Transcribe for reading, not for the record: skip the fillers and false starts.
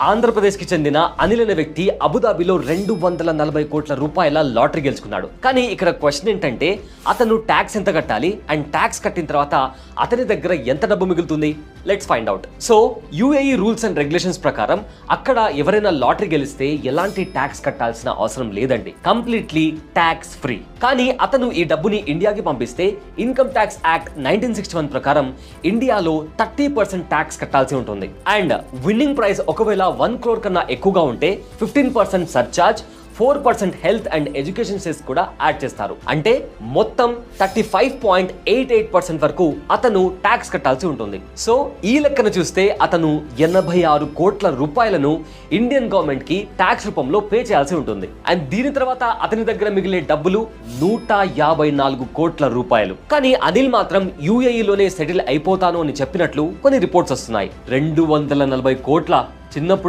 ఆంధ్రప్రదేశ్కి చెందిన అనిల్ అనే వ్యక్తి అబుదాబిలో 240 కోట్ల రూపాయల లాటరీ గెలుచుకున్నాడు. కానీ ఇక్కడ క్వశ్చన్ ఏంటంటే అతను ట్యాక్స్ ఎంత కట్టాలి అండ్ ట్యాక్స్ కట్టిన తర్వాత అతని దగ్గర ఎంత డబ్బు మిగులుతుంది? Let's find out. So UAE rules and regulations ప్రకారం అక్కడ ఎవరైనా లాటరీ గెలిస్తే ఎలాంటి ట్యాక్స్ కట్టాల్సిన అవసరం లేదండి, కంప్లీట్లీ ట్యాక్స్ ఫ్రీ. కానీ అతను ఈ డబ్బుని ఇండియాకి పంపిస్తే ఇన్కమ్ ట్యాక్స్ యాక్ట్ 1961 ప్రకారం ఇండియాలో 30% ట్యాక్స్ కట్టాల్సి ఉంటుంది. అండ్ విన్నింగ్ ప్రైస్ ఒకవేళ 1 crore కన్నా ఎక్కువగా ఉంటే 15% surcharge, 4% health and education cess కూడా యాడ్ చేస్తారు. అంటే మొత్తం 35.88% వరకు అతను ట్యాక్స్ కట్టాల్సి ఉంటుంది. సో ఈ లెక్కను చూస్తే అతను 86 కోట్ల రూపాయలను ఇండియన్ గవర్నమెంట్ కి ట్యాక్స్ రూపంలో పే చేయాల్సి ఉంటుంది. అండ్ దీని తర్వాత అతని దగ్గర మిగిలే డబ్బులు 154 కోట్ల రూపాయలు. కానీ అనిల్ మాత్రం యుఏఈలోనే సెటిల్ అయిపోతాను అని చెప్పినట్లు కొన్ని రిపోర్ట్స్ వస్తున్నాయి. 240 కోట్ల చిన్నప్పుడు